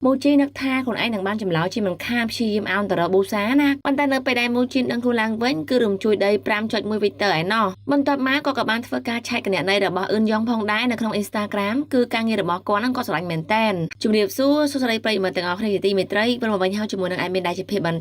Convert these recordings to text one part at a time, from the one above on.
Mô chi nước tha còn ai nằng ban chầm lão chi mình kham chi yếm ao tờ bù xá na. Ban ta nợไปได้mô chi đang thu lang vẫn cứ rùm chui đây pram chọi môi vịt tờ ấy nọ. Ban tập má có cả ban phơi ca chạy cái này đây là bỏ ơn yong phong đáiในក្នុង Instagram គឺការងាររបស់គាត់ហ្នឹងក៏ស្រឡាញ់មែនតែនជំរាបសួរសួស្តីប្រិយមិត្តទាំងអស់គ្នាជាទីមេត្រីវិលមកវិញហើយជាមួយនឹង admin ដែលជាភាពបន្ត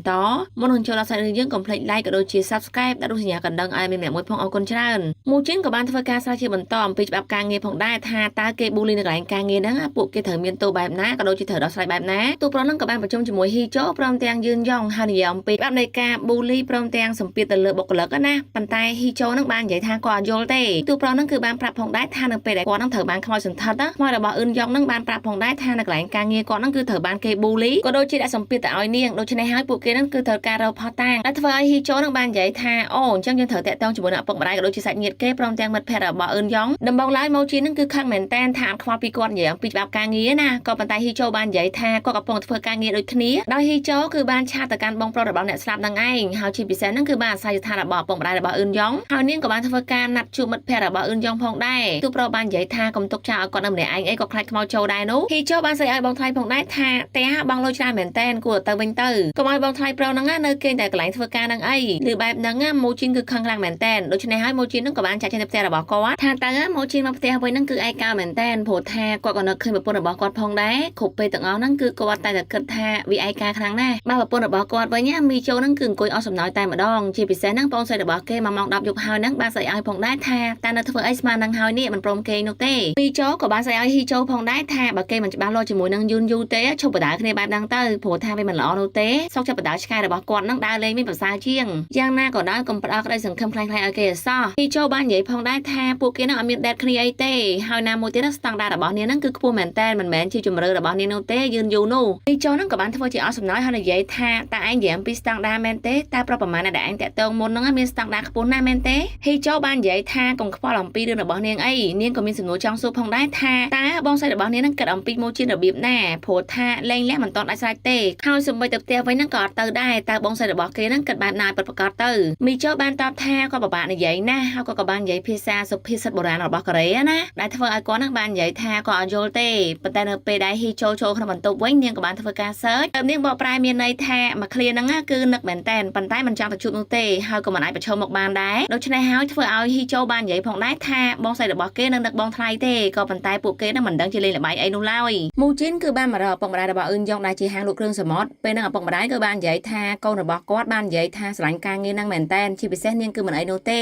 មុននឹងចូលដល់សាច់រឿងយើងកុំភ្លេច like ក៏ដូចជា subscribe ដាក់រូបសញ្ញាកណ្ដឹងឲ្យមានអ្នកមួយផងអរគុណច្រើនមូជីនក៏បានធ្វើការស្រាវជ្រាវបន្តអំពីច្បាប់ការងារផងដែរថាតើគេ bully នៅកន្លែងការងារហ្នឹងពួកគេត្រូវមានទោសបែបណាក៏ដូចជាត្រូវដោះស្រាយបែបណាទូប្រុសហ្នឹងក៏បានប្រជុំជាមួយហ៊ីជូព្រមទាំងយឿនយ៉ងហើយនិយាយអំពីច្បាប់នៃការ bully ព្រមទាំងសម្ពាធទៅលើបុគ្គលិកណាប៉ុន្តែហ៊ីជូហ្នឹងបាននិយាយថាគាត់អត់យល់ទេទូប្រុសហ្នឹងគឺបានប្រាប់ផងដែរថានៅពេលដែលគាត់ហ្នឹងត្រូវបានខ្មោចសន្តិដ្ឋខ្មោចរបស់អឿនយ៉ងហ្នឹងបានប្រាប់ផងដែរថានៅកន្លែងការងារគាត់ហ្នឹងគឺត្រូវបានគេ bully ក៏ដូចជាដាក់សម្ពាធទៅឲ្យនាងដូច្នេះហើយពួកគេហ្នឹងគឺត្រូវការរកផុសតាងដែលធ្វើឲ្យហ៊ីជូហ្នឹងបាននិយាយថាអូអញ្ចឹងយើងត្រូវតាក់ទងជាមួយនឹងឪពុកម្ដាយក៏ដូចជាសាច់ញាតិគេព្រមទាំងមិត្តភ័ក្តិរបស់អឿនយ៉ងដំបងឡើយម៉ូជីហ្នឹងគឺខឹងមែនតែនថាអត់ខ្វល់ពីគាត់និយាយអំពីច្បាប់ការងារណាក៏ប៉ុន្តែហ៊ីជូបាននិយាយថាគាត់កំពុងធ្វើការងារដូចគ្នាដោយហ៊ីជូគឺបានឆាតទៅកាន់បងប្រុសរបស់អ្នកស្លាប់ហ្នឹងឯងហើយជាពិសេសហ្នឹងគឺបានអាស្រ័យស្ថានរបស់ឪពុកម្ដាយរបស់អឿនយ៉ងហើយនាងក៏បានធ្វើការណាត់ជួបមិត្តភ័ក្តិរបស់អឿនយ៉ងផងដែរទូប្រុសបាននិយាយថាកុំទុកចោលឲ្យគាត់នៅម្នាក់ឯងអីក៏ខ្លាចខ្មោចចូលដែរនោះហ៊ីជូបានស្ដីឲ្យបងថ្លៃផងដែរថាតែបងលុយច្រើនមែនតែនគួរទៅវិញទៅកុំឲ្យបងថ្លៃប្រុសហ្នឹងនៅគេតែកន្លែងធ្វើការហ្នឹងអីឬបែបហ្នឹងម៉ូជីនគឺខឹងខ្លាំងមែនតែនដូច្នេះហើយម៉ូជីនហ្នឹងក៏បានចាក់ចេញទៅផ្ទះរបស់គាត់ថាតើម៉ូជីនមកផ្ទះវិញហ្នឹងគឺឯកោមែនតែនព្រោះថាគាត់ក៏នឹកឃើញប្រពន្ធរបស់គាត់ផងដែរគ្រប់ពេលទាំងអស់ហ្នឹងគឺគាត់តែគិតថាវាឯកាខ្លាំងណាស់បើប្រពន្ធរបស់គាត់វិញមីជូហ្នឹងគឺអង្គុយអស់សំណោយតែម្ដងជាពិសេសហ្នឹងបងស្រីរបស់គេមកម៉ោង 10 យប់ហើយហ្នឹងបានស្ដីឲ្យផងដែរថាតើនៅធ្វើអីស្មាននឹងហើយនេះមិនព្រមគេនោះទេមីជូក៏បានស្ដីឲ្យហ៊ីជូផងដែរថាបើគេមិនច្បាស់លាស់ជាមួយនឹងយូនយូទេឈប់បដាគ្នាបែបហ្នឹងទៅព្រោះថាវាមិនល្អនោះទេសុកចាប់បដាឆ្កែរបស់គាត់ហ្នឹងដើរលេងមានប្រសើរជាងយ៉ាងណាក៏ដោយកុំផ្ដោតក្តីសង្ឃឹមខ្លាំងៗឲ្យគេអសោះហ៊ីជូបាននិយាយផងដែរថាពួកគេហ្នឹងអត់មានដេតគ្នាអីទេហើយណាមួយទៀតស្តង់ដាររបស់នាងហ្នឹងគឺខ្ពស់មែនតែនមិនមែនជាជំរឿរបស់នាងនោះទេយឿនយូនោះហ៊ីជូហ្នឹងក៏បានធ្វើជាអស់សំណើចហើយនិយាយថាតើឯងនិយាយអំពីស្តង់ដារមែនទេតើប្រប្រមាណដែលឯងតាក់ទងមុនហ្នឹងមានស្តង់ដារខ្ពស់ណាស់មែនទេហ៊ីជូបាននិយាយថាកុំខ្វល់អំពីរឿងរបស់នាងអីនាងក៏មានសំណួរចង់សួរផងដែរថាតើបងស្រីរបស់នាងហ្នឹងគិតអំពីម៉ូជីនរបៀបណាព្រោះថាលែងលះមិនតន់ដាច់ស្រេចទេហើយសម្បីតែផ្ទះវិញហ្នឹងក៏អត់ទៅដែរតើបងស្រីរបស់គេហ្នឹងគិតបែបណាពិតប្រាកដទៅមីជូបានតបថាគាត់ពិបាកនិយាយណាស់ហើយគាត់ក៏បាននិយាយភាសាសុភាសិតបុរាណរបស់កូរ៉េណាដែលធ្វើឲ្យគាត់ហ្នឹងបាននិយាយថាគាត់អត់យល់ទេប៉ុន្តែនៅពេលដែលហ៊ីជូចូលក្នុងបន្ទប់វិញនាងក៏បានធ្វើការ search ទៅនាងបកប្រែមានន័យថាមួយឃ្លាហ្នឹងគឺនឹកមែនតែនប៉ុន្តែមិនចង់ទៅជួបនោះទេហើយក៏មិនអាចប្រឈមមុខបានដែរដូច្នេះហើយធ្វើឲ្យហ៊ីជូបាននិយាយផងដែរថាបងស្រីរបស់គេនឹងនឹកបងថ្លៃទេក៏ប៉ុន្តែពួកគេនឹងមិនដឹងជាលេងល្បែងអីនោះឡើយមូជីនគឺបានមករកឪពុកម្ដាយរបស់អឿនយ៉ងដែលជាហាងលក់គ្រឿងសមុទ្រពេលហ្នឹងឪពុកម្ដាយក៏បាននិយាយថាកូនរបស់គាត់បាននិយាយថាស្រឡាញ់ការងារហ្នឹងមែនតែនជាពិសេសនាងគឺមិនអីនោះទ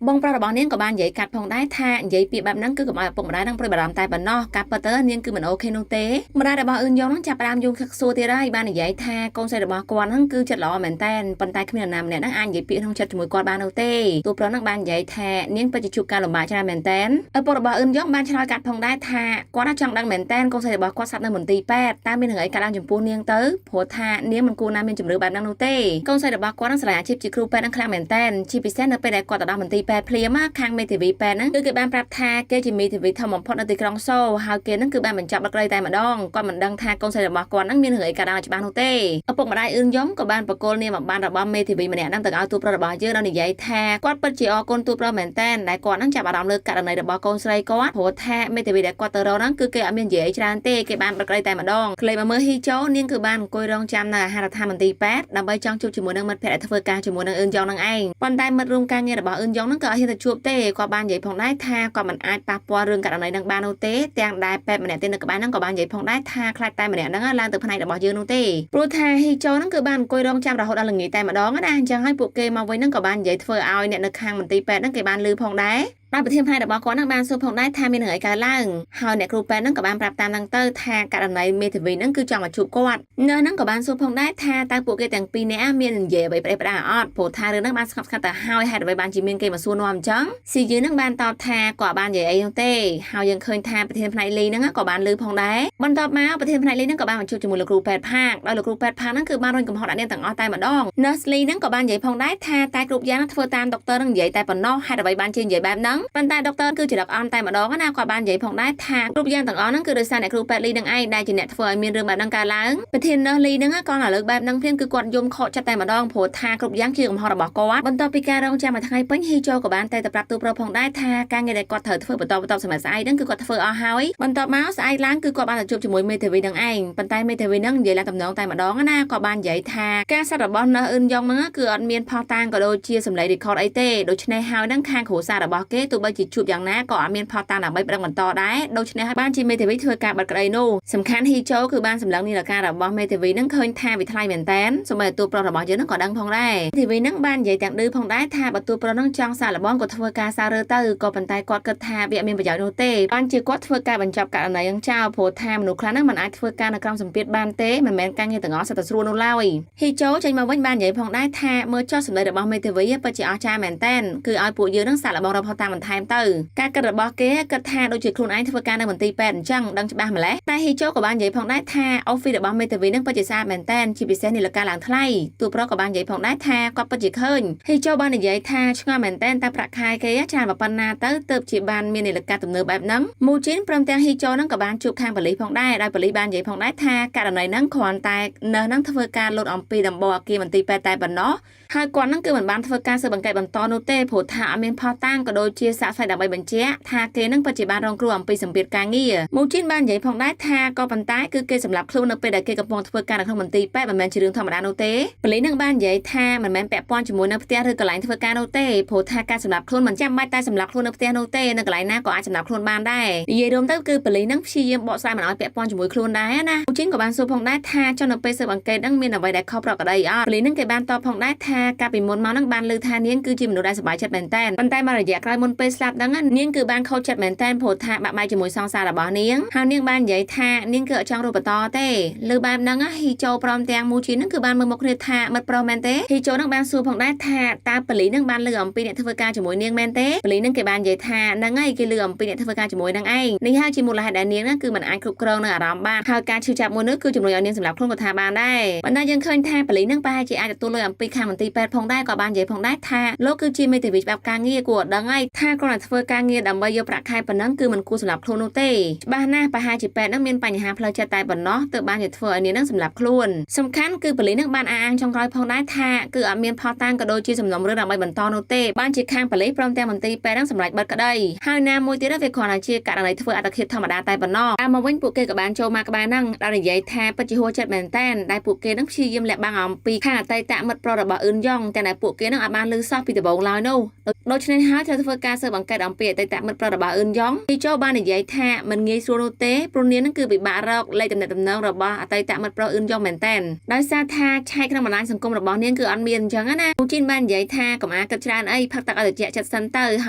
េបងប្រុសរបស់នាងក៏បាននិយាយកាត់ផងដែរថានិយាយពាក្យបែបហ្នឹងគឺកុំឲ្យឪពុកម្ដាយហ្នឹងព្រួយបារម្ភតែប៉ុណ្ណោះកាត់ពិតទៅនាងគឺមិនអូខេនោះទេម្ដាយរបស់អឿនយ៉ងហ្នឹងចាប់ផ្ដើមយំខឹកសួរទៀតហើយបាននិយាយថាកូនស្រីរបស់គាត់ហ្នឹងគឺចិត្តល្អមែនតែនប៉ុន្តែគ្មាននរណាម្នាក់ហ្នឹងអាចនិយាយពាក្យក្នុងចិត្តជាមួយគាត់បាននោះទេទូប្រុសហ្នឹងបាននិយាយថានាងពិតជាជួបការលំបាកច្រើនមែនតែនឪពុករបស់អឿនយ៉ងបានឆ្លើយកាត់ផងដែរថាគាត់ចង់ដឹងមែនតែនកូនស្រីរបស់គាត់ស្លាប់នៅមន្ទីរពេទ្យតើមានរឿងអីកើតឡើងចំពោះនាងទៅព្រោះថានាងមិនគួរណាមានជំរឿបែបហ្នឹងនោះទេកូនស្រីរបស់គាត់នឹងស្រឡាញ់អាជីពជាគ្រូពេទ្យហ្នឹងខ្លាំងមែនតែនជាពិសេសនៅពេលដែលគាត់ទៅដល់មន្ទីរពេទ្យភ្លាមខាងមេធាវីពេទ្យហ្នឹងគឺគេបានប្រាប់ថាគេជាមេធាវីធំបំផុតនៅទីក្រុងសូលហើយគេហ្នឹងគឺបានបញ្ចប់ដឹកដីតែម្ដងគាត់មិនដឹងថាកូនស្រីរបស់គាត់ហ្នឹងមានរឿងអីកើតឡើងច្បាស់នោះទេឪពុកម្ដាយអឿនយ៉ងក៏បានបកគោលនាមបានរបស់មេធាវីម្នាក់ហ្នឹងទៅឲ្យទូប្រុសរបស់យើងដល់និយាយថាគាត់ពិតជាអរគុណទូប្រុសមែនតែនដែលគាត់ហ្នឹងចាប់អារម្មណ៍លើករណីរបស់កូនស្រីគាត់ព្រោះថាមេធាវីដែលគាត់ទៅរកហ្នឹងគឺគេអត់មាននិយាយច្រើនទេគេបានដឹកដីតែម្ដងក្លេមកមើលហ៊ីជូនាងគឺបានអង្គុយរងចាំនៅអាហារដ្ឋានមន្ទីរពេទ្យដើម្បីចង់ជួបជាមួយនឹងមិត្តភក្តិដែលធ្វើការជាមួយនឹងអឿនយ៉ងហ្នឹងឯងប៉ុន្តែមិត្តរួមការងាររបស់អឿនយ៉ងហ្នឹងក៏អត់ហ៊ានទៅជួបទេគាត់បាននិយាយផងដែរថាគាត់មិនអាចប៉ះពាល់រឿងករណីហ្នឹងបាននោះទេទាំងដែលពេទ្យម្នាក់ទៀតនៅក្បែរហ្នឹងក៏បាននិយាយផងដែរថាខ្លាចតែម្នាក់ហ្នឹងឡើងទៅផ្នែករបស់យើងនោះទេព្រោះថាហ៊ីជូហ្នឹងគឺបានអង្គុយរងចាំរហូតដល់ល្ងាចតែម្ដងណាអញ្ចឹងហើយពួកគេមកវិញហ្នឹងក៏បាននិយាយធ្វើឲ្យអ្នកនៅខាងមន្ទីរពេទ្យហ្នឹងគេបានលឺផងដែរដោយប្រធានផ្នែករបស់គាត់នឹងបានសួរផងដែរថាមានរឿងអីកើតឡើងហើយអ្នកគ្រូពេទ្យនឹងក៏បានប្រាប់តាមហ្នឹងទៅថាករណីមេធាវីនឹងគឺចង់មកជួបគាត់នៅហ្នឹងក៏បានសួរផងដែរថាតើពួកគេទាំងពីរនាក់មាននិយាយអ្វីប្រេះផ្ដាស់អត់ព្រោះថារឿងហ្នឹងបានស្ងប់ស្ងាត់ទៅហើយហេតុអ្វីបានជាមានគេមកសួរនាំអញ្ចឹងស៊ីយឺនឹងបានតបថាគាត់បាននិយាយអីនោះទេហើយយើងឃើញថាប្រធានផ្នែកលីហ្នឹងក៏បានលឺផងដែរបន្ទាប់មកប្រធានផ្នែកលីហ្នឹងក៏បានមកជួបជាមួយលោកគ្រូពេទ្យផាកដោយលោកគ្រូពេទ្យផាកហ្នឹងគឺបានរុញកំហុសដាក់នាងទាំងអស់តែម្ដង Nurse Lee ហ្នឹងក៏បាននិយាយផងដែរថាតែគ្រប់យ៉ាងធ្វើតាមដុកទ័រនឹងនិយាយតែប៉ុណ្ណោះហេតុអ្វីបានជានិយាយបែបហ្នឹង ប៉ុន្តែដុកទ័រគឺចរិតអន់តែម្ដងណាគាត់បាននិយាយផងដែរថាគ្រប់យ៉ាងទាំងអស់ហ្នឹងគឺដោយសារអ្នកគ្រូពេទ្យលីនឹងឯងដែលជាអ្នកធ្វើឲ្យមានរឿងបែបហ្នឹងកើតឡើងប្រធាននស្សលីហ្នឹងក៏លើកបែបហ្នឹងព្រាមគឺគាត់យំខកចិត្តតែម្ដងព្រោះថាគ្រប់យ៉ាងជាកំហុសរបស់គាត់បន្ទាប់ពីការរងចាំមួយថ្ងៃពេញហ៊ីជូក៏បានតែប្រាប់ទូប្រុសផងដែរថាការងារដែលគាត់ត្រូវធ្វើបន្តសម្រាប់ស្អែកហ្នឹងគឺគាត់ធ្វើអស់ហើយបន្ទាប់មកស្អែកឡើងគឺគាត់បានទៅជួបជាមួយមេធាវីនឹងឯងប៉ុន្តែមេធាវីហ្នឹងនិយាយឡើងតំណងតែម្ដងណាគាត់បាននិយាយថាការសត្វរបស់នស្សអ៊ឹនយ៉ងហ្នឹងគឺអត់មានផុសតាងក៏ដូចជាសម្លេង record អីទេដូច្នេះហើយហ្នឹងខាងគ្រួសាររបស់គេទោះបីជាជួបយ៉ាងណាក៏អត់មានផុសតាងដើម្បីប្តឹងបន្តដែរដូច្នេះហើយបានជាមេធាវីធ្វើការបិទក្តីនោះសំខាន់ហ៊ីជូគឺបានសម្លឹងនាឡិការបស់មេធាវីហ្នឹងឃើញថាវាថ្លៃមែនតែនសូម្បីទូប្រុសរបស់យើងហ្នឹងក៏ដឹងផងដែរមេធាវីហ្នឹងបាននិយាយទាំងឌឺផងដែរថាបើទូប្រុសហ្នឹងចង់សាកល្បងក៏ធ្វើការសាររើទៅក៏ប៉ុន្តែគាត់គិតថាវាអត់មានប្រយោជន៍នោះទេបានជាគាត់ធ្វើការបញ្ចប់ករណីហ្នឹងចោលព្រោះថាមនុស្សខ្លះហ្នឹងមិនអាចធ្វើការនៅក្រោមសម្ពាធបានទេមិនមែនការងារទាំងអស់សុទ្ធតែស្រួលនោះឡើយហ៊ីជូចេញមកវិញបាននិយាយផងដែរថាមើលចុះសម្ដីរបស់មេធាវីពិតជាអស្ចារ្យមែនតែនគឺឲ្យពួកយើងហ្នឹងសាកល្បងរកផុសតាងបន្ថែមទៅការគិតរបស់គេគិតថាដូចជាខ្លួនឯងធ្វើការនៅមន្ទីរពេទ្យអញ្ចឹងដឹងច្បាស់ម្ល៉េះតែហ៊ីជូក៏បាននិយាយផងដែរថាអូហ្វីសរបស់មេធាវីហ្នឹងពិតជាស្អាតមែនតែនជាពិសេសនាឡិកាឡើងថ្លៃទូប្រុសក៏បាននិយាយផងដែរថាគាត់ពិតជាឃើញហ៊ីជូបាននិយាយថាឆ្ងល់មែនតែនតែប្រាក់ខែគេច្រើនប៉ុណ្ណាទៅទើបជាបានមាននាឡិកាទំនើបបែបហ្នឹងមូជីនព្រមទាំងហ៊ីជូហ្នឹងក៏បានជួបខាងប៉ូលីសផងដែរដោយប៉ូលីសបាននិយាយផងដែរថាករណីហ្នឹងគ្រាន់តែនៅហ្នឹងធ្វើការលោតអំពីដំបូលអគារមន្ទីរពេទ្យតែប៉ុណ្ណោះហើយគាត់ហ្នឹងគឺមិនបានធ្វើការស៊ើបអង្កេតបន្តនោះទេព្រោះថាអត់មានផុសតាងក៏ដូចជាសាកសីដើម្បីបញ្ជាក់ថាគេហ្នឹងពិតជាបានរងគ្រោះអំពីសម្ពាធការងារមូជីនបាននិយាយផងដែរថាក៏ប៉ុន្តែគឺគេសម្លាប់ខ្លួននៅពេលដែលគេកំពុងធ្វើការនៅក្នុងមន្ទីរពេទ្យមិនមែនជារឿងធម្មតានោះទេប៉ូលីសហ្នឹងបាននិយាយថាមិនមែនពាក់ព័ន្ធជាមួយនៅផ្ទះឬកន្លែងធ្វើការនោះទេព្រោះថាការសម្លាប់ខ្លួនមិនចាំបាច់តែសម្លាប់ខ្លួននៅផ្ទះនោះទេនៅកន្លែងណាក៏អាចសម្លាប់ខ្លួនបានដែរនិយាយរួមទៅគឺប៉ូលីសហ្នឹងព្យាយាមបកស្រាយមិនឲ្យពាក់ព័ន្ធជាមួយខ្លួនដែរណាមូជីនក៏បានសួរផងដែរថាចុះនៅពេលស៊ើបអង្កេតហ្នឹងមានអ្វីដែលខុសប្រក្រតីអត់ប៉ូលីសហ្នឹងគេបានតបផងដែរថាកាលពីមុនមកហ្នឹងបានលើថានាងគឺជាមនុស្សដែលសប្បាយចិត្តមែនតើប៉ុន្តែមករយៈក្រោយមុនពេលស្លាប់ហ្នឹងនាងគឺបានខូចចិត្តមែនតើព្រោះថាបាក់បែកជាមួយសង្សាររបស់នាងហើយនាងបាននិយាយថានាងគឺអត់ចង់រស់បន្តទេលើបែបហ្នឹងហ៊ីជូព្រមទាំងមូជីនហ្នឹងគឺបានមើលមុខគ្នាថាមិត្តប្រុសមែនទេហ៊ីជូហ្នឹងបានសួរផងដែរថាតើប៉ូលីសហ្នឹងបានលើអំពីអ្នកធ្វើការជាមួយនាងមែនទេប៉ូលីសហ្នឹងគេបាននិយាយថាហ្នឹងហើយគេលើអំពីអ្នកធ្វើការជាមួយនឹងឯងនេះហើយជាមូលហេតុដែលនាងហ្នឹងគឺមិនអាចគ្រប់គ្រងនៅអារម្មណ៍បានហើយការឈឺចាប់មួយនោះគឺជំរុញឲ្យនាងសម្លាប់ខ្លួនក៏ថាបានដែរប៉ុន្តែយើងឃើញថាប៉ូលីសហ្នឹងប្រហែលជាអាចទទួលលុយអំពីខាងមន្ទីរពេទ្យផងដែរក៏បាននិយាយផងដែរថាលោកគឺជាមេធាវីច្បាប់ការងារគួរដឹងហើយថាគ្រាន់តែធ្វើការងារដើម្បីយកប្រាក់ខែប៉ុណ្ណឹងគឺមិនគួរសម្លាប់ខ្លួននោះទេច្បាស់ណាស់ប្រហែលជាពេទ្យហ្នឹងមានបញ្ហាផ្លូវចិត្តតែប៉ុណ្ណោះទើបបានជាធ្វើឲ្យនាងហ្នឹងសម្លាប់ខ្លួនសំខាន់គឺប៉ូលីសហ្នឹងបានអះអាងចុងក្រោយផងដែរថាគឺអត់មានផុសតាងក៏ដូចជាសំណុំរឿងដើម្បីបន្តនោះទេបានជាខាងប៉ូលីសព្រមទាំងមន្ទីរពេទ្យហ្នឹងសម្រេចបិទក្តីហើយណាមួយទៀតវាគ្រាន់តែជាករណីធ្វើអត្តឃាតធម្មតាតែប៉ុណ្ណោះតាមមកវិញពួកគេក៏បានចូលមកក្បែរហ្នឹងដោយនិយាយថាពិតជាហួសចិត្តមែនតែនដែលពួកគេហ្នឹងព្យាយាមលាក់បាំងអំពីខាងអតីតមិត្តប្រុសរបស់អ៊ឹនយ៉ងតែដែលពួកគេហ្នឹងអាចបានលឺសោះពីដំបូងឡើយនោះដូច្នេះហើយត្រូវធ្វើការស៊ើបអង្កេតអំពីអតីតមិត្តប្រុសរបស់អ៊ឹនយ៉ងទីចូលបាននិយាយថាមិនងាយស្រួលនោះទេព្រោះនាងហ្នឹងគឺពិបាករកលេខទំនាក់ទំនងរបស់អតីតមិត្តប្រុសអ៊ឹនយ៉ងមែនតែនដោយសារថាឆែកក្នុងបណ្ដាញសង្គមរបស់នាងគឺអត់មានអញ្ចឹងណាពូជីនបាននិយាយថាកុំអាគិតច្រើនអីផឹកទឹកឲ្យត្រជាក់ចិត្តសិនទៅហ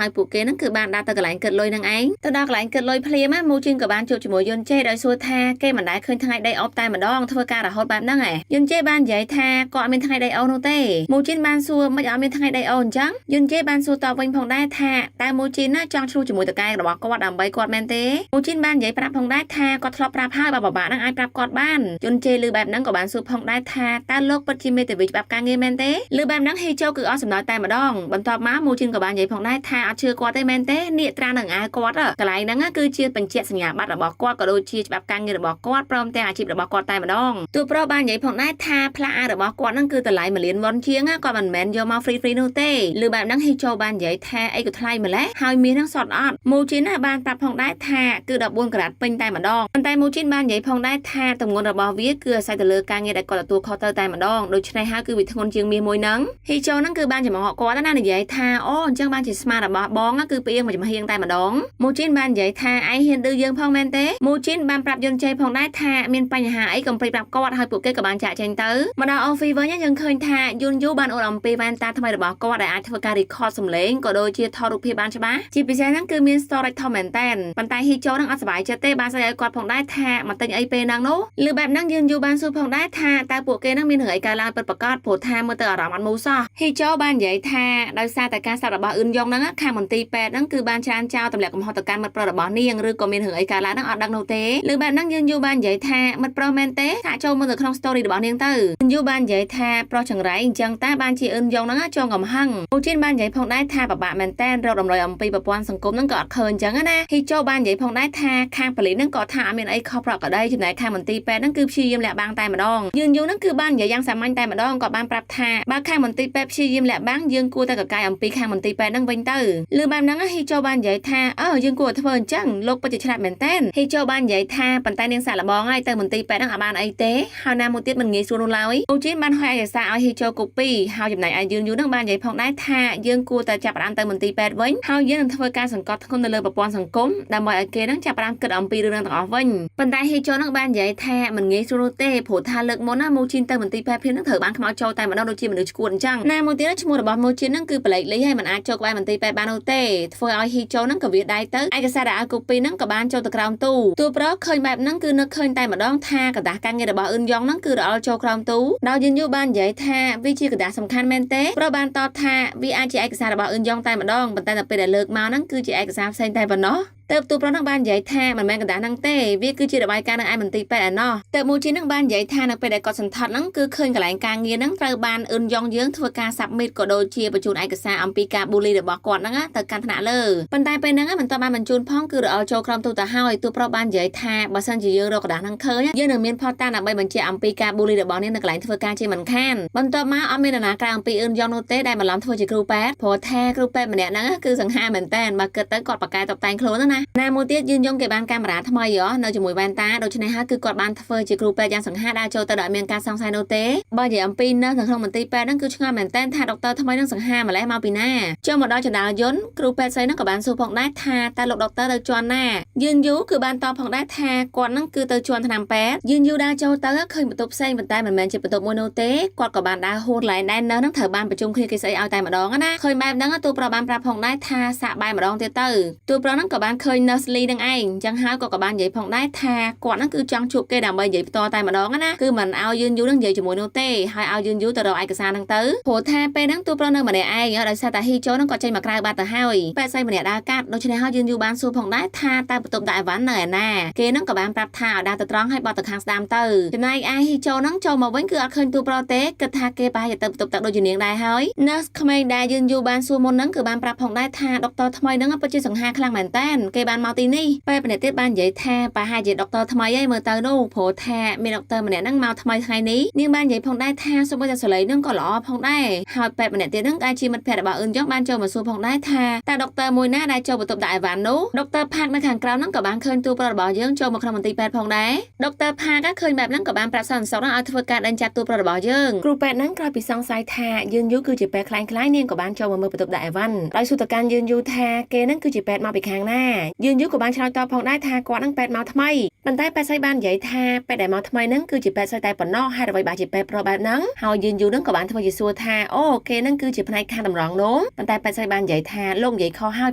ើយពួកគេហ្នឹងគឺបានដាក់ទៅកន្លែងគិតលុយហ្នឹងឯងទៅដល់កន្លែងគិតលុយភ្លាមមូជីនក៏បានជួបជាមួយយុនជេដោយសួរថាគេមិនដែលឃើញថ្ងៃដីអប់តែម្ដងធ្វើការរហូតបែបហ្នឹងឯងយុនជេបាននិយាយថាគាត់អត់មានថ្ងៃដីអូនោះទេមូជីនបានសួរមិនអត់មានថ្ងៃដីអូអញ្ចឹងយុនជេបានសួរតបវិញផងដែរថាតើមូជីនណាចង់ឆ្លុះជាមួយតកែរបស់គាត់ដើម្បីគាត់មែនទេមូជីនបាននិយាយប្រាប់ផងដែរថាគាត់ធ្លាប់ប្រាប់ហើយបើបបាក់ហ្នឹងអាចប្រាប់គាត់បានយុនជេឮបែបហ្នឹងក៏បានសួរផងដែរថាតើលោកពិតជាមេធាវីច្បាប់ការងារមែនទេឮបែបហ្នឹងហ៊ីជូគឺអស់សំណើតែម្ដងបន្ទាប់មកមូជីនក៏បាននិយាយផងដែរថាអត់ជឿគាត់ទេមែនទេនាគត្រានឹងអាវគាត់កន្លែងហ្នឹងគឺជាបញ្ជាក់សញ្ញាបត្ររបស់គាត់ក៏ដូចជាច្បាប់ការងាររបស់គាត់ព្រមទាំងអាជីពរបស់គាត់តែម្ដងទូប្រុសបាននិយាយផងដែរថាផ្លាកអាវរបស់គាត់ហ្នឹងគឺតម្លៃ1លានវ៉ុនជាងគាត់មិនមែនយកមក free នោះទេឬបែបហ្នឹងហ៊ីជូបាននិយាយថាអីក៏ថ្លៃម្ល៉េះហើយមាសហ្នឹងសតអត់មូជីនបានប្រាប់ផងដែរថាគឺ14ការ៉ាត់ពេញតែម្ដងប៉ុន្តែមូជីនបាននិយាយផងដែរថាទម្ងន់របស់វាគឺអាស្រ័យទៅលើការងារដែលគាត់ទទួលខុសត្រូវតែម្ដងដូច្នេះហើយគឺវាធ្ងន់ជាងមាសមួយហ្នឹងហ៊ីជូហ្នឹងគឺបានចំហគាត់ណានិយាយថាអូអញ្ចឹងបានជាស្មារបស់បងគឺផ្អៀងមួយចំហៀងតែម្ដងមូជីនបាននិយាយថាឯងហ៊ានឌឺយើងផងមែនទេមូជីនបានប្រាប់យុនជេផងដែរថាមានបញ្ហាអីកុំព្រិចប្រាប់គាត់ហើយពួកគេក៏បានចាក់ចេញទៅមកដល់អូហ្វីវិញយើងឃើញថាយុនយូបានអួតអំពីវ៉ែនតាថ្មីរបស់គាត់ដែលអាចធ្វើការ record សំឡេងក៏ដូចជាថតរូបភាពបានច្បាស់ជាពិសេសហ្នឹងគឺមាន storage ធំមែនតែនប៉ុន្តែហ៊ីជូហ្នឹងអត់សប្បាយចិត្តទេបានស្ដីឲ្យគាត់ផងដែរថាមកទិញអីពេលហ្នឹងនោះឬបែបហ្នឹងយុនយូបានសួរផងដែរថាតើពួកគេហ្នឹងមានរឿងអីកើតឡើងពិតប្រាកដព្រោះថាមើលទៅអារម្មណ៍អត់មូលសោះហ៊ីជូបាននិយាយថាដោយសារតែការស្ដាប់របស់អ៊ឹនយ៉ងហ្នឹងខាងមន្ទីរពេទ្យហ្នឹងគឺបានច្រើនចោលទម្លាក់កំហុសទៅកាន់មិត្តប្រុសរបស់នាងឬក៏មានរឿងអីកើតឡើងហ្នឹងអត់ដឹងនោះទេឬបែបហ្នឹងយុនយូបាននិយាយថាមិត្តប្រុសមែនទេថាចូលមើលទៅក្នុង story របស់នាងទៅយុនយូបាននិយាយថាប្រុសចង្រៃអញ្ចឹងតើបានជាអ៊ឹនយ៉ងហ្នឹងចងកំហឹងមូជីនបាននិយាយផងដែរថាពិបាកមែនតែនរក รำลอยปีประปอนสังคมนั่งกอดเคินจังนะฮิโจบ้านใหญ่พองได้ท่าข้างผลิตนั่งกอดท่าเมียนไอคอปรอกก็ได้จุดไหนข้างมันตีแปดนั่นคือชียิมแหละบางแต่มาดองยืนอยู่นั่นคือบ้านใหญ่ยังสามัญแต่มาดองกอดบ้านปรับท่าบ้านข้างมันตีแปดชียิมแหละบางยืนกูแต่กับกายปีข้างมันตีแปดนั่งเว้นเตอร์หรือบ้านนั่งฮิโจบ้านใหญ่ท่ายืนกูทเฟินจังโลกปฏิชนะเหม็นเต้นฮิโจบ้านใหญ่ท่าปันใต้เนียงสารบองไอเตอร์มันตีแปดนั่งอาบ้านไอเต้ฮาวนามุติมันงี้สูรุลอยอูจินบ้านหอยสาวฮิโจกุปีฮาวจุดไหนไอยืนอยู่นั่งบ้านใหญ่พองได้ท่ายืนกูแต่จับร้านเตอร์มันตีแปดเว้นฮาวยืนทำการสังกัดคนเดินประปอนสังคมดำบ่อยเกนั่งจับร้านเกิดปีเรื่องต่างวันปันใต้ฮิโจนั่งบ้านใหญ่แท้มันงี้สูรุเต้ผู้ทาเลิกโมนาโมจินเตอร์มันตีแปดเพียงนั่งเถอะบ้านขมเอาโจแต่มันเอาโดจิมันดูชกวนจังนาโมตินั่งชมูระบอบโมจินนั่งคือเปล่าเลยให้มันอาโจกไว้มันตีแปดบ้านโอเต้เฟอเอาฮิโจนั่งกับเวียดได้เตอร์ไอกระซาดากุปีนั่งกับบ้านโจตะกราวตู้ตัวเพราะเคยแบบนั่งคือนึกเคยแต่มาดองท่ากับตาการเงินระบอบอื่นยองนั่งคือเอาโจกราวตู้ดาวยืนอยู่บ้านใหญ่แท้วิจิกระดาสำคัญแมนเต้เพราะบ้านต่อท่าวิอาจีไอกระซาระบอบอื่นยองแต่มาดองปันแต่เป็นเลิกมานั่งคือจีไอกระซาเซนแต่บนเนาะเติบตัวเพราะนักบ้านใหญ่แท้มันแม่งกระดานังเต้วิคือจีระบายการนังไอมันตีไปเนาะเติบมูจีนักบ้านใหญ่แท้นักไปได้กอดสันทัดนั่งคือเคยกับหลายการเงินนั่งเติบบ้านอื่นยองเยื้องทัวการสับมิดก็โดยเชียประจุไอกระซาอัมปีกาบุรีเดบอกก่อนนั่งแต่การถนัดเลยปันใต้ไปนั่งมันต่อมามันจูนพ้องคือเอาโจครามตัวตาห้อยตัวเพราะบ้านใหญ่แท้บาสันจีเยื้องเรากระดานังเคยยื้องหนึ่งเมียนพอตาหนักใบมันเชียอัมปีกาบุรีเดบอกเนี่ยนักหลายทัวการเชียมันแค้นปันต่อมาเอาเมียนนากลางปีอื่นยองโนเต้ได้มาล้อมทัวจีครูแปดพอแท้ครูแปดมันเนี่ยนั่งคือสังหารเหมือนแตนมาเกิดตั้งกอดปากกายตกแต่งโคลนนะนาโมเตียยืนยงเก็บบ้านการร้านทำไมเหรอเนยจมูกแวนตาโดยเฉพาะคือกอดบ้านเฟอร์จีครูแปดยังสังหารดาโจตะดอยเมียนการสังไซโนเต้บอยใหญ่อัมปีนเนอสังคมมันตีแปดนั่นคือช่างเหมือนแตนทาดอกเตอร์ทำไมนั่งสังหารมาแล้วมาปีหน้าเจ้าหมดดอยจะดาวยนครูแปดใส่นั่งกับบ้านสูพองได้ทาตาลกดอกเตอร์เตอร์จวนหน้ายืนยูคือบ้านตอพองได้ทากอดนั่งคือเตอร์จวนธนามแปดยืนยูดาโจเตอร์เคยประตูเส้นมันตายเหมือนแมนจะประตูโมโนเต้กอดกับบ้านดาโฮดไหลได้เนอนั่งเถอะบ้านประชุมคลีกิใส่เอาแต่มาดองนะเคยแบบนั่งตัวประบ้านปลาพองได้ทาสะใบมาดองเตอร์ตัวประนั่งกับบ้านเคยเนอร์สลีดังไอจังหากับบ้านใหญ่พองได้ทากอดนั่นคือจังชุบเกดำใบใหญ่ต่อแต่มาดองนะคือมันเอายืนยูนั่งใหญ่จมูกโนเต้ให้เอายืนยูแต่เราไอกระซานั่งเตอร์โผล่แทไปนั่งตัวประนั่งมาในไอโดยซาตาฮิโจนั่งกอดใจมากลายบาตาห้อยแปะใส่มาเนี่ยดากัดโดยเฉพาะยืนยูบ้านสูพองได้ทาแต่ประตูได้หวานเหนื่อยแน่เกนั่งกับบ้านปรับทาดาตะตรองให้บอตะคางสดามเตอร์จนไอฮิโจนั่งโจมาเว้นคือเอาคืนตัวโปรเตกระทาเกปาอย่าเติมตกตักโดยยืนเนียงได้เฮ้ยเนสขมายได้ยืนยูบ้านสูมนนั่งคือบ้านปรับพองได้ทาดอกเตอร์ทำไมนั่งเอาไปจีสังหาคลังเหมือนแตนเกบ้านมัลตินี่ไปเป็นเนติบ้านใหญ่แท้ไปหาเจ็ดดอกเตอร์ทำไมยัยมือเตอร์นู่โผล่แท้มีดอกเตอร์มันเนี่ยนั่งเมาทำไมไทยนี้นี่บ้านใหญ่พองได้แท้สมมติจะสลายนั่งก็หล่อพองได้หอยแปดเป็นเนตินั่งไอจีมันแผดบ่าวอื่นยกบ้านโจมาสูพองได้แท้แต่ดอกเตอร์มวยหน้าได้โจประตูได้หวานนู้ดอกเตอร์พักในขังกราวนั่งกับบ้านเคยตัวประบ่าวยืงโจมาครองมันตีแปดพองได้ดอกเตอร์พาก็เคยแบบนั่งกับบ้านปราศสองเอาทวการดันจัดตัวประบ่าวยืงครูแปดนั่งกลายปีซองไซแท้ยืนยูคือจีแปดคล้ายคล้ายเนียงกับบ้านโจมาเมื่อประตูได้วันโดยสุตการยืนยูแท้เกนั่งคือจีแปดมาไปข้างหน้ายืนยูกับบ้านชาวตอพองได้แท้กว่านั่งแปดมาทำไมมันได้ไปใส่บ้านใหญ่แท้ไปได้มาทำไมนั่งคือจีแปดใส่แต่ปนนอกให้ระบายบาจีแปดเพราะแบบนั่งเฮายืนยูนั่งกับบ้านทำไมจีซัวแท้โอเคนั่งคือจีพนัยข้างดำรองโน้มันได้ไปใส่บ้านใหญ่แท้ลงใหญ่คอห้าว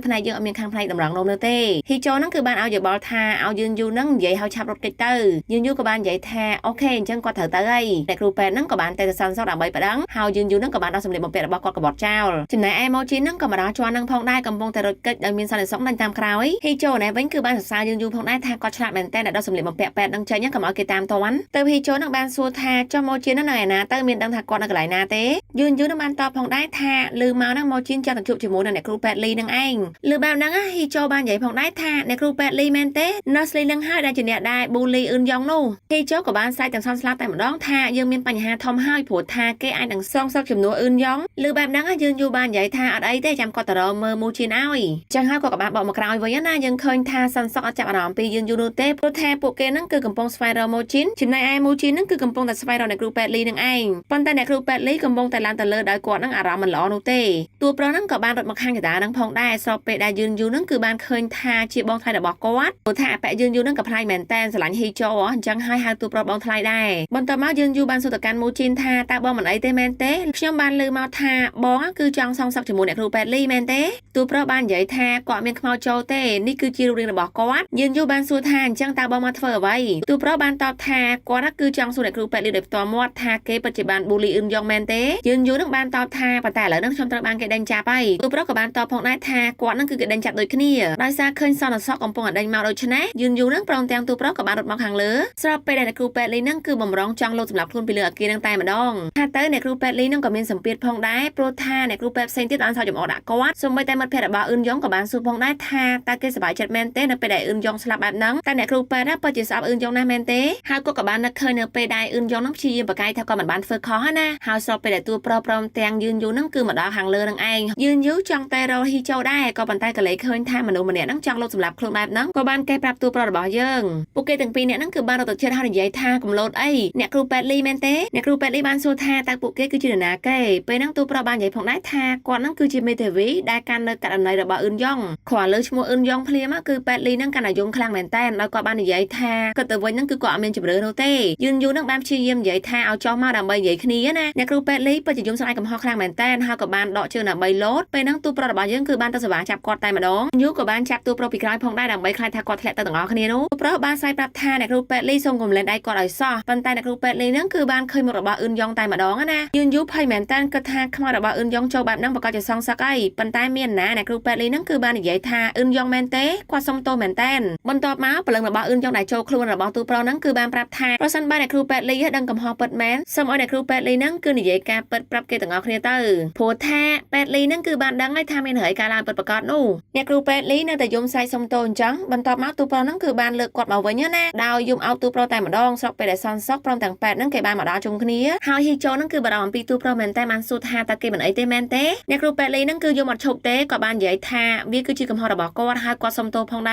พนัยเยอะเอาเมียงข้างพนัยดำรองโน้เนเต้ฮิโจนั่งคือบ้านเอาอยู่บอลทาเอายืนยูนั่งใหญ่เฮาชับรถเกตเตอร์ยืนยูกับบ้านใหญ่แท้โอเคจังก็เถอะเตยแต่ครูแปดนั่งกับบ้านแต่ซันเศร้าดับใบประดังเฮายืนยูนั่งกับบ้านเราสำเร็จบำเพ็ญบอกกับบอดเจ้าจนไหนไอโมจินั่งกับมาดาจวนนั่งพองได้กำปงแต่รถเกิดดังมีสันสองดังตามคราวฮิโจในวันคือบ้านสาวยืนยูพองได้ทากอชลาดแมนแต่เราสำเร็จบำเพ็ญแปดดังใจยังกับเอาเกตามตะวันเติมฮิโจนั่งบ้านซัวทาจอโมจินั่งหน่อยนะเติมมีดังทากอนั่งไหลนาเต้ยืนยูนั่งบ้านต่อพองได้ทาลืมเมานั่งโมจินจะตัดจุบจมูกนั่งในครูแปดลีนั่งเองลืมแบบนั่งฮิโจบ้านใหญ่พองได้ทาในครูแปดลีแมนเต้นอสลีนั่งห้าได้จีเนียได้บูลีอื่นยองนู่ฮิโจกับบ้านไซต์จังซอนสลับแต่หมดร้องทายังมีปัญหาทอมห้อยผัวทาเกไอดังซองซักจมูกอื่นยองลืมแบบนั่งยืนยูบ้านใหญ่ทาอะไรได้จำกอตรอเมอร์มูจินอ้อยจังห้ากับบ้านบอกมากราวไว้ยันน่ายังเคยทาซันซอกจับอารมณ์ปียืนยูโนเต้โปรแทปุกเกนั่งคือกำปองสไฟรอโมจินจินในไอมูจินนั่งคือกำปองแต่สไฟรอในครูแปดลีนั่งเองปนแต่ในครูแปดลีกำปองแต่ลานแต่เลอได้กอดนั่งอารมณ์มันล้อโนเต้ตัวโปรนั่งกับบ้านรถมาข้างกับตานั่งพองได้สอบเปได้ยืนยูนั่งคือบ้านเคยทาจีบองไทยแต่บอกกอดตัวทาแปะยืนยูนั่งกับพลายแมนแตนสลันฮิโจจังให้หาตัวโปรบองไทยได้บนต่อมายืนยูบ้านสุตการมูจินทาตาบองเหมือนไอเตแมนเต้เชื่อมบ้านลืมเอาทาบองคือจังซองสักจมูกในครูแปดลีแมนเต้ตัวโปรบ้านใหญ่ทาเกาะเมียงขมเอาโจเต้ នេះគឺជារូបរាងរបស់គាត់យឺនយូបានសួរថាអញ្ចឹងតើបងមកធ្វើអ្វីទូប្រុសបានតបថាគាត់គឺចង់សួរអ្នកគ្រូពេទ្យលីដោយផ្ទាល់មាត់ថាគេពិតជាបានប៊ូលីអ៊ឹនយ៉ងមែនទេយឺនយូនឹងបានតបថាប៉ុន្តែឥឡូវនឹងខ្ញុំត្រូវបានគេដេញចាប់ហើយទូប្រុសក៏បានតបផងដែរថាគាត់នឹងគឺគេដេញចាប់ដូចគ្នាដោយសារឃើញសន្តិសុខកំពុងតែដេញមកដូច្នេះយឺនយូនឹងព្រមទាំងទូប្រុសក៏បានរត់មកខាងលើស្របពេលដែលអ្នកគ្រូពេទ្យលីនឹងគឺបំរុងចង់លោតសម្រាប់ខ្លួនពីលើអគារនឹងតែម្ដងថាទៅអ្នកគ្រូពេទ្យលីនឹងក៏មានសម្ពាធផងដែរព្រោះថាអ្នកគ្រូពេទ្យផ្សេងទៀតបានសើចចំអកដាក់គាត់សូម្បីតែមិត្តភក្តិរបស់អ៊ឹនយ៉ងក៏បានសួរផងដែរថាតើគេសប្បាយចិត្តមែនទេនៅពេលដែលអ៊ឹនយ៉ងស្លាប់បែបហ្នឹងតែអ្នកគ្រូពេទ្យពិតជាស្អប់អ៊ឹនយ៉ងណាស់មែនទេហើយគាត់ក៏បាននឹកឃើញនៅពេលដែលអ៊ឹនយ៉ងនឹងព្យាយាមបកកាយថាគាត់មិនបានធ្វើខុសណាហើយស្របពេលដែលទូប្រុសព្រមទាំងយឺនយូនឹងគឺមកដល់ខាងលើនឹងឯងយឺនយូចង់តែរកហ៊ីចូលដែរក៏ប៉ុន្តែក៏លេចឃើញថាមនុស្សម្នាក់ហ្នឹងចង់លុបសម្លាប់ខ្លួនបែបហ្នឹងក៏បានគេប្រាប់ទូប្រុសរបស់យើងពួកគេទាំងពីរនាក់ហ្នឹងគឺបានរត់ទៅជិតហើយនិយាយថាកំឡូតអីអ្នកគ្រូពេទ្យលីមែនទេអ្នកគ្រូពេទ្យលីបានសួរថាតើពួកគេគឺជានរណាគេពេលហ្នឹងទូប្រុសបាននិយាយផងដែរថាគាត់ហ្នឹងគឺជាមេធាវីដែលកាន់នៅករណីរបស់អ៊ឹនយ៉ងគ្រាន់លើឈ្មោះអ៊ឹនយ៉ងភ្លាមគឺពេទ្យលីហ្នឹងកាន់តែយំខ្លាំងមែនតើដោយគាត់បាននិយាយថាគិតទៅវិញហ្នឹងគឺគាត់អត់មានជំរឿននោះទេយឺនយូហ្នឹងបានព្យាយាមនិយាយថាឲ្យចោះមកដើម្បីនិយាយគ្នាណាអ្នកគ្រូពេទ្យលីពិតជាយំស្ដាយកំហុសខ្លាំងមែនតើហើយក៏បានដកជើងដើម្បីលោតពេលហ្នឹងទូប្រុសរបស់យើងគឺបានទៅសេវាចាប់គាត់តែម្ដងយូក៏បានចាប់ទូប្រុសពីក្រោយផងដែរដើម្បីខ្លាចថាគាត់ធ្លាក់ទៅទាំងអស់គ្នានោះទូប្រុសបានស្វែងប្រាប់ថាអ្នកគ្រូពេទ្យលីសូមកុំលែងដៃគាត់ឲ្យសោះប៉ុន្តែអ្នកគ្រូពេទ្យលីហ្នឹងគឺបានឃើញមុខរបស់អ៊ឹនយ៉ងតែម្ដងណាយឺនយូភ័យមែនតើគិតថាខ្មោចរបស់អ៊ឹនយ៉ងចូលបែបហ្នឹងប្រកាសជាសងសឹកអីប៉ុន្តែមានណាអ្នកគ្រូពេទ្យលីហ្នឹងគឺបាននិយាយថាអ៊ឹនយ៉ងមែនទេគាត់សុំទោសមែនតើបន្ទាប់មកព្រលឹងរបស់អ៊ឹនយ៉ងដែលចូលខ្លួនរបស់ទូប្រុសហ្នឹងគឺបានប្រាប់ថាប្រសិនបើអ្នកគ្រូពេទ្យលីដឹងកំហុសពិតមែនសូមឲ្យអ្នកគ្រូពេទ្យលីហ្នឹងគឺនិយាយការពិតប្រាប់គេទាំងអស់គ្នាទៅព្រោះថាពេទ្យលីហ្នឹងគឺបានដឹងហើយថាមានរឿងការឡើងពិតប្រាកដនោះអ្នកគ្រូពេទ្យលីនៅតែយំស្រែកសុំទោសអញ្ចឹងបន្ទាប់មកទូប្រុសហ្នឹងគឺបានលើកគាត់មកវិញណាដោយយំអោបទូប្រុសតែម្ដងស្របពេលដែលសន្សុខព្រមទាំងពេទ្យហ្នឹងគេបានមកដល់ជុំគ្នាហើយហ៊ីចូលហ្នឹងគឺបារម្ភអំពីទូប្រុសមែនតែបានសួរថាតើគេមិនអីទេមែនទេអ្នកគ្រូពេទ្យលីហ្នឹងគឺយំអត់ឈប់ទេគាត់បាននិយាយថាវាគឺជាកំហុសរបស់គាត់ហើយគាត់សុំទោសផងដែ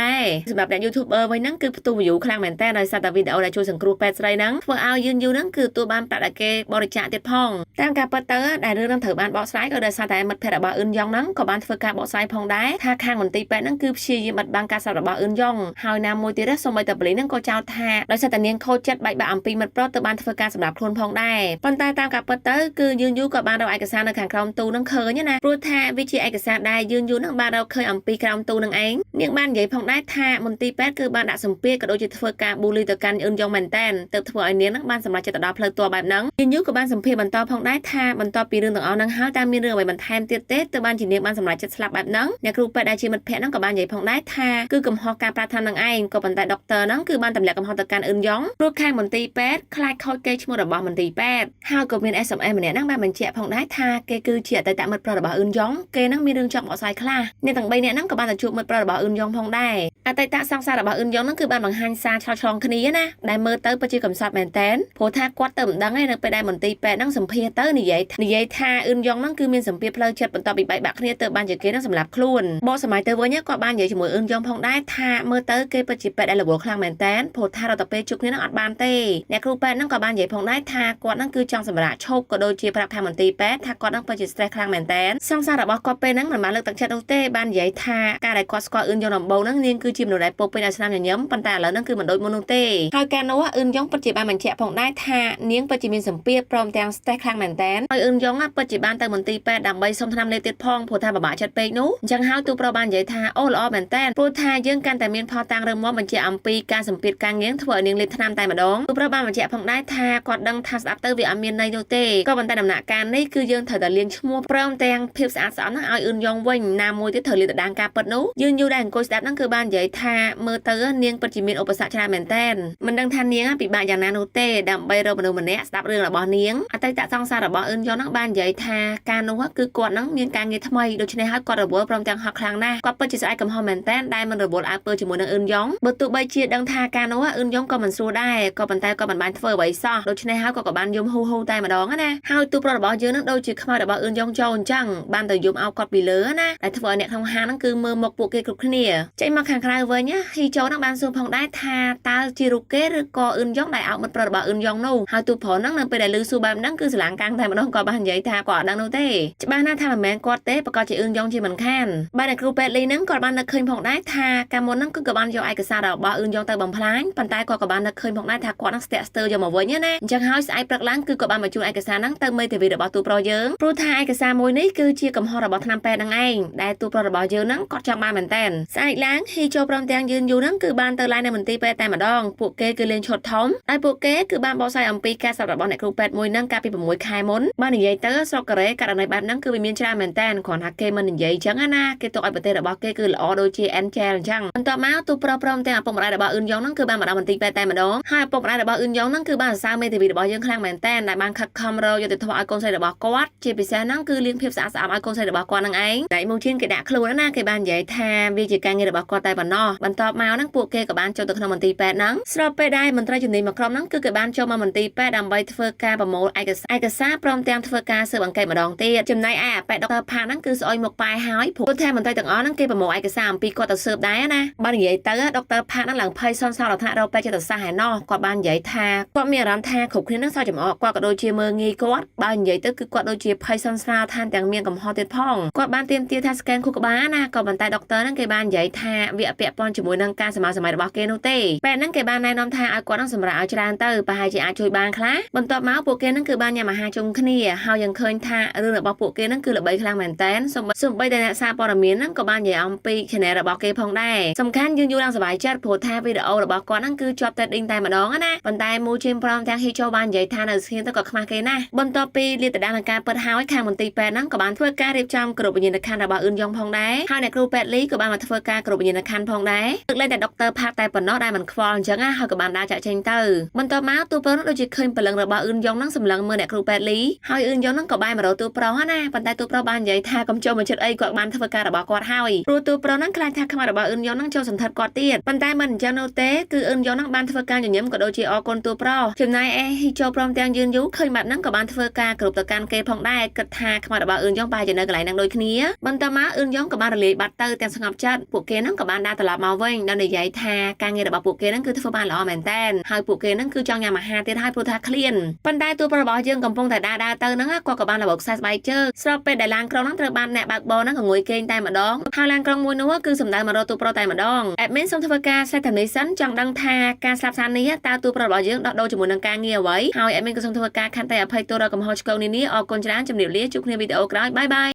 រសម្រាប់អ្នក YouTuber វិញហ្នឹងគឺផ្ទុះ view ខ្លាំងមែនតើដោយសារតែវីដេអូដែលជួយសង្គ្រោះពេទ្យស្រីហ្នឹងធ្វើឲ្យយឺនយូហ្នឹងគឺទទួលបានប្រាក់ដែលគេបរិច្ចាគទៀតផងតាមការពិតទៅដែលរឿងហ្នឹងត្រូវបានបកស្រាយក៏ដោយសារតែមិត្តភក្តិរបស់អ៊ឹនយ៉ងហ្នឹងក៏បានធ្វើការបកស្រាយផងដែរថាខាងមន្ទីរពេទ្យហ្នឹងគឺព្យាយាមបិទបាំងការស្លាប់របស់អ៊ឹនយ៉ងហើយណាមួយទៀតសូម្បីតែប៉ូលីសហ្នឹងក៏ចោទថាដោយសារតែនាងខូចចិត្តបែកបាក់អំពីមិត្តប្រុសទៅបានធ្វើការសម្លាប់ខ្លួនផងដែរប៉ុន្តែតាមការពិតទៅគឺយឺនយូក៏បានរកឯកសារនៅខាងក្រោមទូហ្នឹងឃើញណាព្រោះថាវាជាឯកសារដែលយឺនយូហ្នឹងបានរកឃើញអំពីក្រោមទូហ្នឹងឯងនាងបាននិយាយផងដែរថាមន្ទីរពេទ្យគឺបានដាក់សម្ពាធក៏ដូចជាធ្វើការប៊ូលីទៅកាន់អ៊ឹនយ៉ងមែនតើទៅធ្វើឲ្យនាងហ្នឹងបានសម្រេចចិត្តទៅដល់ផ្លូវតបបែបហ្នឹងយឺនយូក៏បានសម្ភាសបន្តផងដែរថាបន្ទាប់ពីរឿងទាំងអស់ហ្នឹងហើយតើមានរឿងអ្វីបន្ថែមទៀតទេទៅបានជានាងបានសម្រេចចិត្តស្លាប់បែបហ្នឹងអ្នកគ្រូពេទ្យដែលជាមិត្តភក្តិហ្នឹងក៏បាននិយាយផងដែរថាគឺកំហុសការប្រាថ្នានឹងឯងក៏ប៉ុន្តែដុកទ័រហ្នឹងគឺបានទម្លាក់កំហុសទៅកាន់អ៊ឹនយ៉ងព្រោះខាងមន្ទីរពេទ្យខ្លាចខូចកេរ្តិ៍ឈ្មោះរបស់មន្ទីរពេទ្យហើយក៏មាន SMS ម្នាក់ហ្នឹងបានបញ្ជាក់ផងដែរថាគេគឺជាអតីតមិត្តប្រុសរបស់អ៊ឹនយ៉ងគេហ្នឹងមានរឿងចង់បកស្រាយខ្លះអ្នកទាំង3នាក់ហ្នឹងក៏បានទៅជួបមិត្តប្រុសរបស់អ៊ឹនយ៉ងផងដែរអតីតសង្សាររបស់អ៊ឹនយ៉ងហ្នឹងគឺបានបង្ហាញសារឆ្លងគ្នាណាដែលមើលទៅពិតជាកំសត់មែនតើព្រោះថាគាត់ទៅមិនដឹងឯនៅពេលដែលមន្ទីរពេទ្យហ្នឹងសម្ភាសទៅនិយាយថាអ៊ឹនយ៉ងហ្នឹងគឺមានសម្ពាធផ្លូវចិត្តបន្ទាប់ពីបែកបាក់គ្នាទៅបានជាគេហ្នឹងសម្លាប់ខ្លួនបកសម័យទៅវិញគាត់បាននិយាយជាមួយអ៊ឹនយ៉ងផងដែរថាមើលទៅគេពិតជាពេទ្យដែលរវល់ខ្លាំងមែនតើព្រោះថារត់ទៅពេលជួបគ្នាហ្នឹងអត់បានទេអ្នកគ្រូពេទ្យហ្នឹងក៏បាននិយាយផងដែរថាគាត់ហ្នឹងគឺចង់សម្រាប់ឈប់ក៏ដូចជាប្រាប់ថាមន្ទីរពេទ្យថាគាត់ហ្នឹងពិតជា stress ខ្លាំងមែនតើសង្សាររបស់គាត់ពេលហ្នឹងមិនបានលើកទឹកចិត្តនោះទេបាននិយាយថាការដែលគាត់ស្គាល់អ៊ឹនយ៉ងដំបូងហ្នឹងនាងគឺជាមនុស្សដែលពោពេញដោយស្នាមញញឹមប៉ុន្តែឥឡូវហ្នឹងគឺមិនដូចមុននោះទេហើយការនោះអ៊ឹនយ៉ងពិតជាបានបញ្ជាក់ផងដែរថានាងពិតជាមានសម្ពាធព្រមទាំង stress ខ្លាំងមែនតើហើយអ៊ឹនយ៉ងពិតជាបានទៅមន្ទីរពេទ្យដើម្បីសុំថ្នាំលេបទៀតផងព្រោះថាពិបាកចិត្តពេកនោះអញ្ចឹងហើយទូប្រុសបាននិយាយថាអូល្អមែនតើព្រោះថាយើងកាន់តែមានផលតាំងរឹងមាំបញ្ជាក់អំពីការសម្ពាធការងារធ្វើឲ្យនាងលេបថ្នាំតែម្ដងទូប្រុសបានបញ្ជាក់ផងដែរថាគាត់ដឹងថាស្ដាប់ទៅវាអត់មានន័យនោះទេក៏ប៉ុន្តែដំណាក់កាលនេះគឺយើងត្រូវតែលាងឈ្មោះព្រមទាំងភាពស្អាតស្អំហ្នឹងឲ្យអ៊ឹនយ៉ងវិញណាមួយទៀតត្រូវលាងទៅដាងការពិតនោះយើងយូរដែរអង្គុយស្ដាប់ហ្នឹងគឺបាននិយាយថាមើលទៅនាងពិតជាមានឧបសគ្គច្រើនមែនតើមិនដឹងថានាងពិបាកយ៉ាងណានោះទេដើម្បីរកមនុស្សម្នាក់ស្ដាប់រឿងរបស់នាងអតីតសង្សាររបស់អ៊ឹនយ៉ងហ្នឹងបាននិយាយថាការនោះគឺគាត់ហ្នឹងមានការងារថ្មីដូច្នេះហើយគាត់រវល់ព្រមទាំងហត់ខ្លាំងណាស់គាត់ពិតជាស្អែកកំហុសមែនតើដែលមិនរវល់អើពើជាមួយនឹងអ៊ឹនយ៉ងបើទោះបីជាដឹងថាការនោះអ៊ឹនយ៉ងក៏មិនស្រួលដែរក៏ប៉ុន្តែក៏មិនបានធ្វើអ្វីសោះដូច្នេះហើយក៏បានយំហ៊ូតែម្ដងណាហើយទូប្រុសរបស់យើងហ្នឹងដូចជាខ្មោចរបស់អ៊ឹនយ៉ងចូលអញ្ចឹងបានទៅយំអោបគាត់ពីលើណាដែលធ្វើឲ្យអ្នកក្នុងហាងហ្នឹងគឺមើលមុខពួកគេគ្រប់គ្នាចេញមកខាងក្រៅ វិញហ៊ីចូលនឹងបានសួរផងដែរថាតើជារូបគេឬក៏អ៊ឿនយ៉ងដែលអោបមិត្តប្រុសរបស់អ៊ឿនយ៉ងនោះហើយទូប្រុសហ្នឹងនៅពេលដែលលឺសួរបែបហ្នឹងគឺស្រឡាំងកាំងតែម្ដងក៏បាននិយាយថាគាត់អត់ដឹងនោះទេច្បាស់ណាស់ថាមិនមែនគាត់ទេប្រកាសជាអ៊ឿនយ៉ងជាមិនខានបាទអ្នកគ្រូពេទ្យលីហ្នឹងគាត់បាននឹកឃើញផងដែរថាកាលមុនហ្នឹងគឺក៏បានយកឯកសាររបស់អ៊ឿនយ៉ងទៅបំផ្លាញប៉ុន្តែគាត់ក៏បាននឹកឃើញផងដែរថាគាត់នឹងស្ទាក់ស្ទើរយកមកវិញណាអញ្ចឹងហើយស្អែកព្រឹកឡើងគឺក៏បានបញ្ជូនឯកសារហ្នឹងទៅមេធាវីរបស់ទូប្រុសយើងព្រោះថាឯកសារមួយនេះគឺជាកំហុសរបស់ថ្នាំពេទ្យហ្នឹងឯងដែលទូប្រុសរបស់យើងហ្នឹងគាត់ចង់បានមែនតើស្អែកឡើងហ៊ីចូលព្រមទាំងយឺនយូហ្នឹងគឺបានទៅឡាយនៅមន្ទីរពេទ្យតែម្ដងពួកគេគឺលេងឈុតធំហើយពួកគេគឺបានបកស្រាយអំពីការសម្រាប់របស់អ្នកគ្រូពេទ្យមួយហ្នឹងកាលពី6ខែមុនបាននិយាយទៅស្រុកកូរ៉េករណីបែបហ្នឹងគឺវាមានច្រើនមែនតើគ្រាន់ថាគេមិននិយាយអញ្ចឹងណាគេទុកឲ្យប្រទេសរបស់គេគឺល្អដូចជា Angel អញ្ចឹងបន្ទាប់មកទូប្រុសព្រមទាំងឪពុកម្ដាយរបស់អ៊ឿនយ៉ងហ្នឹងគឺបានមកដល់មន្ទីរពេទ្យតែម្ដងហើយឪពុកម្ដាយរបស់អ៊ឿនយ៉ងហ្នឹងគឺបានសរសើរមេធាវីរបស់យើងខ្លាំងមែនតើដែលបានខិតខំរកយុត្តិធម៌ឲ្យកូនស្រីរបស់គាត់ជាពិសេសហ្នឹងគឺលៀងភាពស្អាតស្អំឲ្យកូនស្រីរបស់គាត់ហ្នឹងឯងតែមកជៀនគេដាក់ខ្លួនណាគេបាននិយាយថាវាជាការងាររបស់គាត់តែប៉ុណ្ណោះបន្ទាប់មកហ្នឹងពួកគេក៏បានចូលទៅក្នុងមន្ទីរពេទ្យហ្នឹងស្របពេលដែលមន្ត្រីជំនាញមួយក្រុមហ្នឹងគឺគេបានចូលមកមន្ទីរពេទ្យដើម្បីធ្វើការប្រមូលឯកសារព្រមទាំងធ្វើការស៊ើបអង្កេតម្ដងទៀតចំណែកឯអាពេទ្យដុកទ័រផាហ្នឹងគឺស្អុយមុខប៉ែហើយព្រោះថាមន្ត្រីទាំងអស់ហ្នឹងគេប្រមូលឯកសារអំពីគាត់ទៅស៊ើបដែរណាបាននិយាយទៅដុកទ័រផាហ្នឹងឡើងភ័យសន្សោដល់ថ្នាក់រកពេទ្យចិត្តសាស្ត្រឯណោះគាត់បាននិយាយថាគាត់មានអារម្មណ៍ថាគ្រប់គ្នានឹងសើចចំអកគាត់ក៏ដូចជាមើងងាយគាត់បើនិយាយទៅគឺគាត់ដូចជាភ័យសន្សោថាទាំងមានកំហុសទៀតផងគាត់បានទាមទារថាស្កេនខួរក្បាលណាក៏ប៉ុន្តែដុកទ័រហ្នឹងគេបាននិយាយថាវាអពាក់ព័ន្ធជាមួយនឹងការសម័យរបស់គេនោះទេពេលហ្នឹងគេបានណែនាំថាឲ្យគាត់នឹងសម្រាប់ឲ្យច្រើនទៅប្រហែលជាអាចជួយបានខ្លះបន្ទាប់មកពួកគេហ្នឹងគឺបានញ៉ាំអាហារជុំគ្នាហើយយើងឃើញថារឿងរបស់ពួកគេហ្នឹងគឺល្បីខ្លាំងមែនតើសូម្បីតែអ្នកសារព័ត៌មានហ្នឹងក៏បាននិយាយអំពី channel របស់គេផងដែរសំខាន់យើងយល់ឡើងសប្បាយចិត្តព្រោះថាវីដេអូរបស់គាត់ហ្នឹងគឺជាប់តែដេញតែម្ដងណាប៉ុន្តែមូជិមព្រមទាំងហ៊ីចូលបាននិយាយថានៅស្ងៀមទៅក៏ខ្មាស់គេណាបន្ទាប់ពីលាតត្រដាងនឹងការពិតហើយខាងមន្ទីរពេទ្យហ្នឹងក៏បានធ្វើការរៀបចំគ្រប់វិញ្ញាណក្ខន្ធរបស់អ៊ឿនយ៉ងផងដែរហើយអ្នកគ្រូពេទ្យលីក៏បានមកធ្វើការគ្រប់វិញ្ញាណក្ខន្ធផងដែរលើកលែងតែដុកទ័រផាកតែប៉ុណ្ណោះដែលមិនខ្វល់អញ្ចឹងហើយក៏បានដើរចាក់ចេញទៅបន្ទាប់មកទូប្រុសដូចជាឃើញព្រលឹងរបស់អ៊ឿនយ៉ងហ្នឹងសម្លឹងមើលអ្នកគ្រូពេទ្យលីហើយអ៊ឿនយ៉ងហ្នឹងក៏បែរមករកទូប្រុសណាប៉ុន្តែទូប្រុសបាននិយាយថាកុំចូលមកចិត្តអីគាត់បានធ្វើការរបស់គាត់ហើយព្រោះទូប្រុសហ្នឹងខ្លាចថាខ្មាស់របស់អ៊ឿនយ៉ងហ្នឹងចូលសន្ធិដ្ឋគាត់ទៀតប៉ុន្តែមិនអញ្ចឹងនោះទេគឺអ៊ឿនយ៉ងហ្នឹងបានធ្វើការញញឹមក៏ដូចជាអរគុណទូប្រុសចំណែកហ៊ីចូលព្រមទាំងយឺនយូឃើញបែបហ្នឹងក៏បានធ្វើការគ្រប់ទៅកាន់គេផងដែរគិតថាខ្មាស់របស់អ៊ឿនយ៉ងប្រហែលជានៅកន្លែងហ្នឹងដូចគ្នាបន្ទាប់មកអ៊ឿនយ៉ងក៏បានរលាយបាត់ទៅទាំងស្ងប់ចិត្តពួកគេហ្នឹងក៏បានដើរត្រឡប់មកវិញដល់និយាយថាការងាររបស់ពួកគេហ្នឹងគឺធ្វើបានល្អមែនតើហើយពួកគេហ្នឹងគឺចង់ញ៉ាំអាហារទៀតហើយព្រោះថាឃ្លានប៉ុន្តែទូប្រុសរបស់យើងកំពុងតែដើរទៅហ្នឹងគាត់ក៏បានរបបខ្សែស្បែកជើងស្របពេលដែលឡានក្រុងហ្នឹងត្រូវបានអ្នកបើកបរហ្នឹងក៏ងុយគេងតែម្ដងហើយឡានក្រុងមួយនោះគឺសម្ដៅមករកទូប្រុសតែម្ដងអេដមីនសូមធ្វើការសេដ្ឋនីសិនចង់ដឹងថាការស្លាប់សាននេះតើទូប្រុសរបស់យើងដោះដូរជាមួយនឹងការងារអ្វីហើយអេដមីនក៏សូមធ្វើការខន្តីអភ័យទោសដល់កំហុសឆ្គងនេះអរគុណច្រើនជំរាបលាជួបគ្នាវីដេអូក្រោយបាយបាយ